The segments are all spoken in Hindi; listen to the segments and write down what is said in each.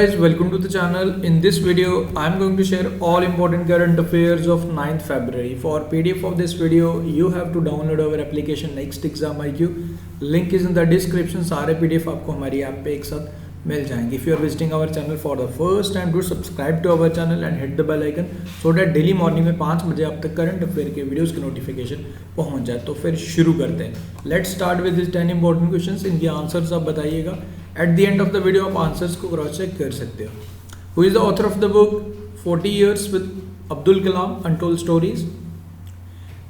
Guys, welcome to the channel. In this video I am going to share all important current affairs of 9th February. For PDF of this video you have to download our application Next Exam IQ. Link is in the description. सारे PDF आपको हमारी ऐप पे एक साथ मिल जाएंगे. If you are visiting our channel for the first time, do subscribe to our channel and hit the bell icon so that daily morning में 5 बजे आप तक करंट अफेयर के वीडियोस की नोटिफिकेशन पहुंच जाए. तो फिर शुरू करते हैं. Let's start with these 10 important questions. इनके आंसर्स आप बताइएगा. At the end of the video आप आंसर्स को क्रॉस चेक कर सकते हो. Who is the author of the book 40 Years with Abdul Kalam Untold Stories?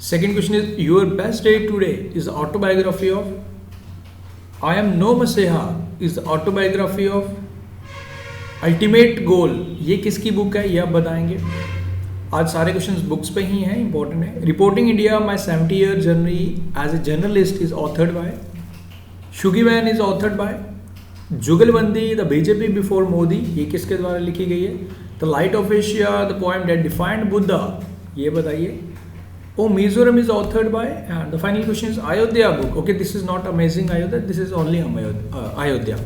Second question is Your Best Day Today is the autobiography of I Am No Maseha is the autobiography of Ultimate Goal. ये किसकी बुक है ये आप बताएंगे. आज सारे क्वेश्चंस बुक्स पे ही हैं, इंपॉर्टेंट है. Reporting India my 70-year journey as a journalist is authored by शुगी मैन is authored by Jugalbandi the BJP before Modi. ये किसके द्वारा लिखी गई है. The light of Asia the poem that defined Buddha. ये बताइए. O Mizoram is authored by. And the final question is Ayodhya book. Okay, this is not amazing Ayodhya, this is only Ayodhya.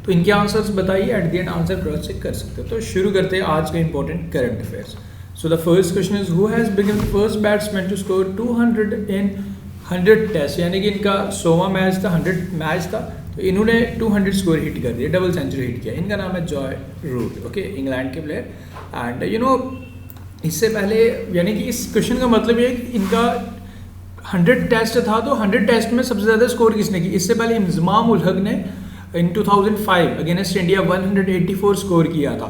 तो इनके आंसर्स बताइए. At the end answer cross check कर सकते हो. तो शुरू करते हैं आज के important current affairs. So the first question is who has become the first batsman to score 200 in 100 test. यानी कि इनका 100वां मैच था, 100 मैच था, तो इन्होंने 200 स्कोर हिट कर दिया, डबल सेंचुरी हिट किया. इनका नाम है जॉय रूट. ओके, इंग्लैंड के प्लेयर. एंड यू नो इससे पहले यानी कि इस क्वेश्चन का मतलब ये है कि इनका 100 टेस्ट था, तो 100 टेस्ट में सबसे ज़्यादा स्कोर किसने की. इससे पहले इंजमाम उल हक ने इन 2005 अगेंस्ट इंडिया 184 स्कोर किया था.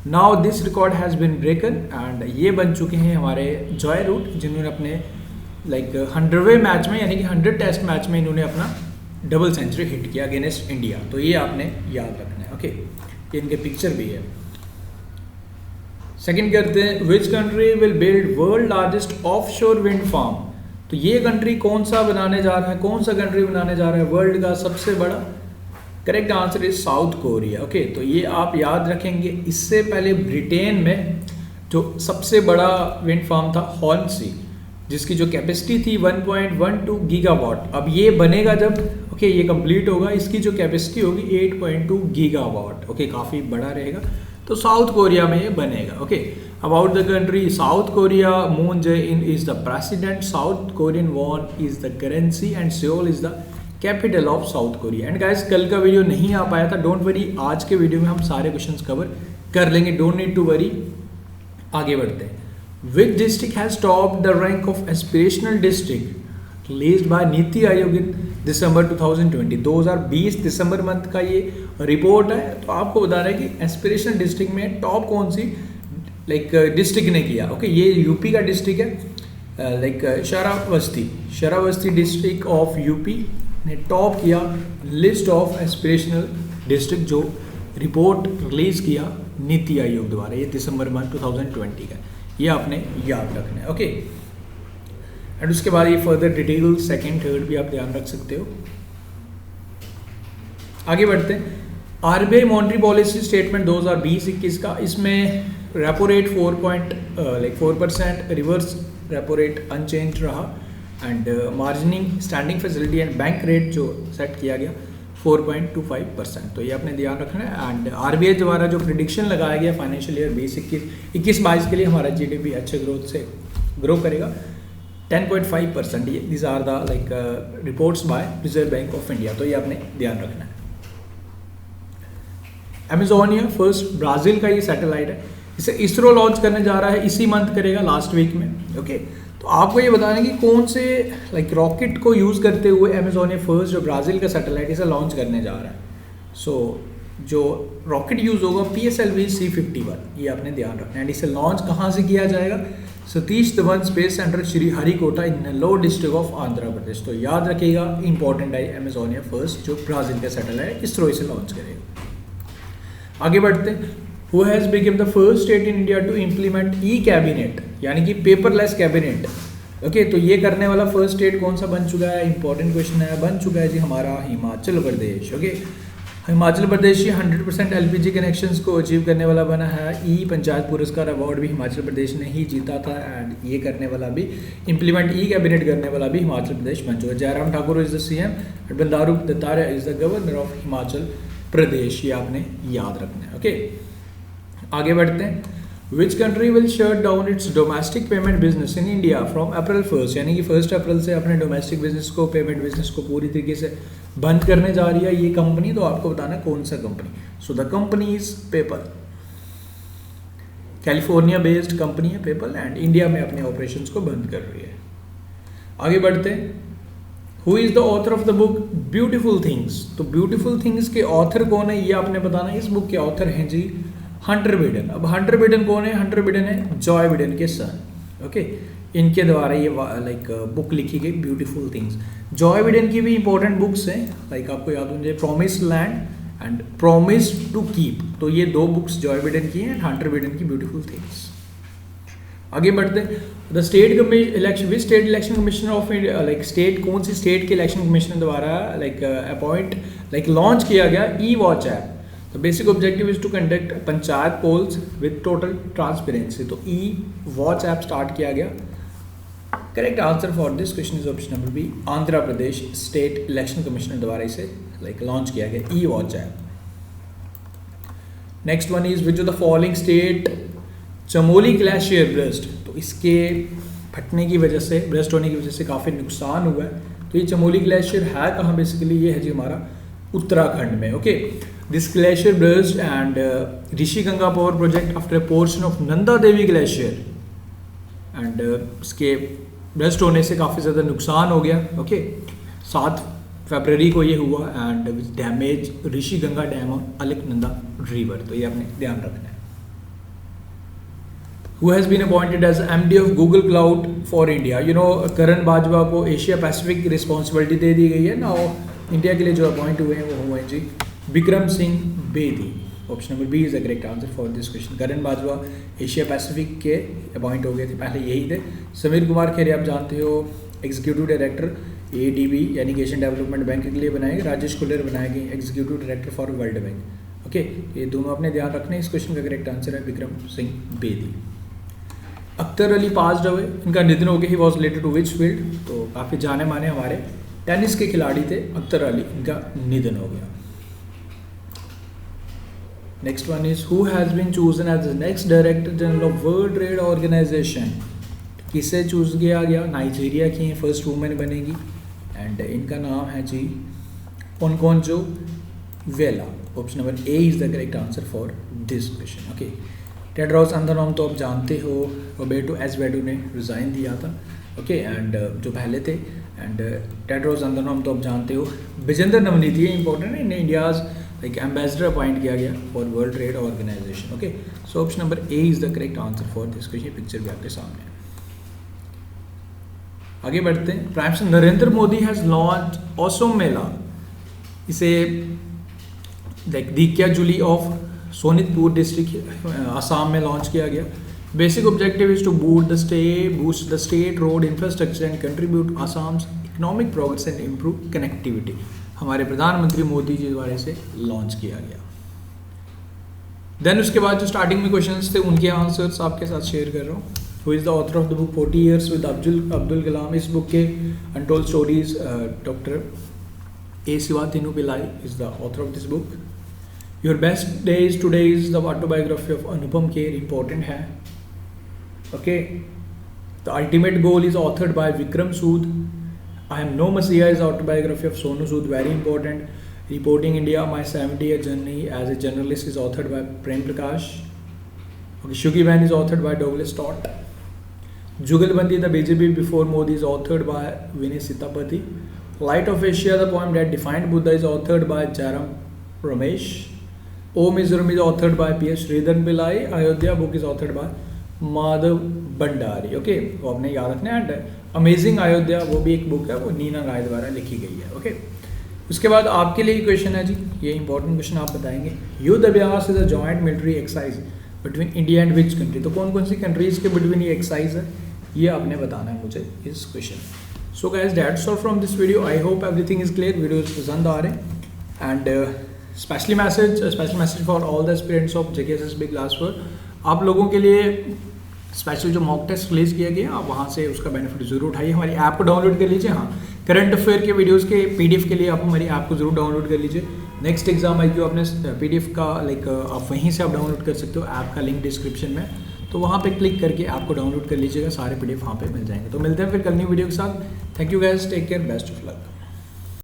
Now this record has been ब्रेकन and ये बन चुके हैं हमारे जॉय रूट, जिन्होंने अपने 100वें मैच में यानी कि 100 टेस्ट मैच में इन्होंने अपना डबल सेंचुरी हिट किया अगेंस्ट इंडिया. तो ये आपने याद रखना है. ओके, ये इनके पिक्चर भी है. सेकंड करते हैं which country will build world largest offshore wind farm. तो ये कंट्री कौन सा बनाने जा रहा है, कौन सा कंट्री बनाने जा रहा है वर्ल्ड का सबसे बड़ा. Correct answer is south Korea. Okay, तो ये आप याद रखेंगे. इससे पहले ब्रिटेन में जो सबसे बड़ा विंड फार्म था हॉर्नसी, जिसकी जो कैपेसिटी थी 1.12 गीगावाट. अब ये बनेगा जब ओके ये कंप्लीट होगा, इसकी जो कैपेसिटी होगी 8.2 गीगावाट. ओके, काफ़ी बड़ा रहेगा. तो साउथ कोरिया में ये बनेगा. Okay, about the country south Korea, Moon Jae in is the president, south Korean von is the currency and Seoul is the capital of south Korea. And guys कल का वीडियो नहीं आ पाया था, डोंट वरी, आज के वीडियो में हम सारे क्वेश्चंस कवर कर लेंगे, डोंट नीड टू वरी. आगे बढ़ते हैं. Which district has topped the rank of aspirational district released by NITI Aayog in December 2020. 2020 December month का ये रिपोर्ट है. तो आपको बता रहा है कि एस्पिरेशनल डिस्ट्रिक्ट में टॉप कौन सी डिस्ट्रिक्ट ने किया. ओके, ये यूपी का डिस्ट्रिक्ट है. शरावस्ती डिस्ट्रिक्ट ऑफ यूपी ने टॉप किया लिस्ट ऑफ एस्पिरेशनल डिस्ट्रिक्ट, जो रिपोर्ट रिलीज किया नीति आयोग द्वारा. ये दिसंबर मंथ 2020 का. ये आपने याद रखना है. ओके, एंड उसके बाद ये फर्दर डिटेल सेकंड थर्ड भी आप ध्यान रख सकते हो. आगे बढ़ते हैं. आरबीआई मॉनेटरी पॉलिसी स्टेटमेंट 2020-21 का. इसमें repo rate 4% reverse repo rate unchanged रहा. And margining standing facility and bank rate जो सेट किया गया 4.25%. तो ये आपने ध्यान रखना है. एंड आरबीआई द्वारा जो प्रिडिक्शन लगाया गया फाइनेंशियल ईयर 2021-22 के लिए हमारा जीडीपी अच्छे ग्रोथ से ग्रो करेगा 10.5%. ये these are the reports by Reserve Bank of India. तो ये आपने ध्यान रखना है. अमेजोनिया फर्स्ट ब्राज़ील का ये सैटेलाइट है. इसे इसरो लॉन्च करने जा रहा है, इसी मंथ करेगा, लास्ट वीक में. ओके, तो आपको ये बताना है कि कौन से रॉकेट को यूज़ करते हुए अमेजोनिया फर्स्ट जो ब्राज़ील का सैटेलाइट इसे लॉन्च करने जा रहा है. सो जो रॉकेट यूज़ होगा PSLV C51. ये आपने ध्यान रखना है. एंड इसे लॉन्च कहाँ से किया जाएगा. Satish Dhawan space centre Sriharikota in Nellore district of Andhra Pradesh. तो याद रखिएगा, इंपॉर्टेंट है अमेजोनिया फर्स्ट जो ब्राज़ील का सैटेलाइट इसरो इसे लॉन्च करेगा. आगे बढ़ते हैं. Who has become the first state in India to implement e-cabinet यानी कि पेपरलेस कैबिनेट. ओके, तो ये करने वाला फर्स्ट स्टेट कौन सा बन चुका है. इंपॉर्टेंट क्वेश्चन है. बन चुका है जी हमारा हिमाचल प्रदेश. ओके, हिमाचल प्रदेश ही 100% LPG कनेक्शंस को अचीव करने वाला बना है. ई पंचायत पुरस्कार अवार्ड भी हिमाचल प्रदेश ने ही जीता था. एंड ये करने वाला भी इम्प्लीमेंट ई कैबिनेट करने वाला भी हिमाचल प्रदेश बन चुका है. Jairam Thakur is the CM and Bandaru Dattatreya is the governor of Himachal Pradesh. ये आपने याद रखना है. ओके, आगे बढ़ते हैं। Which country will shut down its domestic payment business in India from April 1, यानी कि 1 अप्रैल से अपने डोमेस्टिक बिजनेस को, पेमेंट बिजनेस को पूरी तरीके से बंद करने जा रही है ये कंपनी। तो आपको बताना कौन सा company. So the company is PayPal, California based company है पेपल, एंड इंडिया में अपने ऑपरेशंस को बंद कर रही है। आगे बढ़ते हैं। Who is the author of the book beautiful things. तो ब्यूटीफुल थिंग्स के ऑथर कौन है ये आपने बताना है। इस बुक के ऑथर हैं जी हंटर बिडेन। अब हंटर बिडेन कौन है? हंटर बिडेन है जॉय बिडेन के सन। ओके, इनके द्वारा ये बुक लिखी गई ब्यूटीफुल थिंग्स। जॉय बिडेन की भी इंपॉर्टेंट बुक्स हैं, आपको याद होंगे promise land and promise to keep. तो ये 2 बुक्स जॉय बिडेन की हैं, हंटर बिडेन की ब्यूटीफुल थिंग्स। आगे बढ़ते हैं। The state election, which state election commission of India, state, कौन सी स्टेट के इलेक्शन कमीशन द्वारा लॉन्च किया गया E watch app. The basic objective is to conduct panchayat polls with total transparency। तो ई वॉच ऐप स्टार्ट किया गया। Correct answer for this question is option number B, Andhra Pradesh state election commissioner द्वारा इसे लॉन्च किया गया E watch app. Next one is which of the following state Chamoli glacier burst. तो इसके फटने की वजह से, ब्रस्ट होने की वजह से काफ़ी नुकसान हुआ है। तो ये चमोली ग्लेशियर है कहाँ? बेसिकली ये है जी हमारा उत्तराखंड में। Okay, this glacier burst and Rishi Ganga power project after a portion of Nanda Devi glacier and इसके ब्रस्ट होने से काफ़ी ज़्यादा नुकसान हो गया। ओके, 7 फरवरी को ये हुआ and damage Rishi Ganga dam और अलकनंदा रिवर। तो ये आपने ध्यान रखना है। Who has been appointed as MD of Google Cloud for India? You know, करण बाजवा को एशिया पैसिफिक रिस्पॉन्सिबिलिटी दे दी गई है ना। इंडिया के लिए जो अपॉइंट हुए हैं वो हुए हैं जी Vikram Singh Bedi. Option number B is the correct answer for this question. Karan Bajwa Asia Pacific के अपॉइंट हो गए थे, पहले यही थे। समीर कुमार खेरे आप जानते हो एग्जीक्यूटिव डायरेक्टर ADB यानी एशियन डेवलपमेंट बैंक के लिए बनाए गए। राजेश कुल्लर बनाए गए executive director for world bank. Okay, ये दोनों अपने ध्यान रखने। इस क्वेश्चन का करेक्ट आंसर है विक्रम सिंह बेदी। अख्तर अली पास्ड अवे, इनका निधन हो गया। He was related to which field? तो काफ़ी जाने माने हमारे टेनिस के खिलाड़ी थे अख्तर अली, इनका निधन हो गया। Next one is who has been chosen as the next director general of World trade Organization. किसे चूज किया गया? नाइजीरिया की हैं, फर्स्ट वुमेन बनेगी एंड इनका नाम है जी Okonjo Iweala. Option number A is the correct answer for this question. Okay, Tedros Adhanom तो आप जानते हो, रोबर्टो एज़ेवेडो ने रिज़ाइन दिया था। ओके, एंड जो पहले थे, एंड टेड्रोस अधनॉम तो आप जानते हो। विजेंद्र नवनीत, ये इंपॉर्टेंट है, इन्हें इंडियाज एम्बेसडर अपॉइंट किया गया for world trade organisation. Okay, so option number A is the correct answer for this question. Picture भी आपके सामने है। आगे बढ़ते हैं। Prime minister Narendra Modi has launch Assam Mela. इसे Dekiajuli of Sonitpur district Assam में लॉन्च किया गया। Basic objective is to boost the state road infrastructure and contribute Assam's economic progress and improve connectivity. हमारे प्रधानमंत्री मोदी जी द्वारा से लॉन्च किया गया। देन उसके बाद जो स्टार्टिंग में क्वेश्चंस थे उनके आंसर्स आपके साथ शेयर कर रहा हूँ। Who is the author of the book 40 years with Abdul Kalam. इस बुक के untold stories doctor A. Sivatinu Pillai is the author of this book. Your best days today is the autobiography of Anupam Kher, important है। Okay, the ultimate goal is authored by Vikram Sood. I am no Messiah is autobiography of Sonu Sood, very important. Reporting India, my 70-year journey as a journalist is authored by Prem Prakash. Okay, Shuggy Van is authored by Douglas Stott. Jugalbandi, the BJP before Modi is authored by Vinay Sitapati. Light of Asia, the poem that defined Buddha is authored by Jairam Ramesh. O Mizoram is authored by P.S. Sridhar Pillai. Ayodhya book is authored by Madhav Bhandari. Okay, वो आपने याद रखना है। अमेजिंग अयोध्या वो भी एक बुक है, वो नीना राय द्वारा लिखी गई है। ओके, उसके बाद आपके लिए क्वेश्चन है जी, ये इंपॉर्टेंट क्वेश्चन आप बताएंगे। युद्ध अभ्यास is a joint military exercise between India and which country. तो कौन कौन सी कंट्रीज के बिटवीन ये एक्सरसाइज है, ये आपने बताना है मुझे इस question. So guys, that's all from this video. I hope everything is clear. Videos पसंद आ रहे हैं and special message for all the aspirants of JKSSB class 4। आप लोगों के लिए स्पेशल जो मॉक टेस्ट रिलीज़ किया गया, आप वहाँ से उसका बेनिफिट जरूर उठाइए। हमारी ऐप को डाउनलोड कर लीजिए। हाँ, करंट अफेयर के वीडियोस के PDF के लिए आप हमारी ऐप को जरूर डाउनलोड कर लीजिए। नेक्स्ट एग्जाम IQ अपने PDF का आप वहीं से आप डाउनलोड कर सकते हो, ऐप का लिंक डिस्क्रिप्शन में, तो वहाँ पे क्लिक करके आपको डाउनलोड कर लीजिएगा, सारे PDF वहाँ पे मिल जाएंगे। तो मिलते हैं फिर कल न्यू वीडियो के साथ। Thank you guys, take care, best of luck.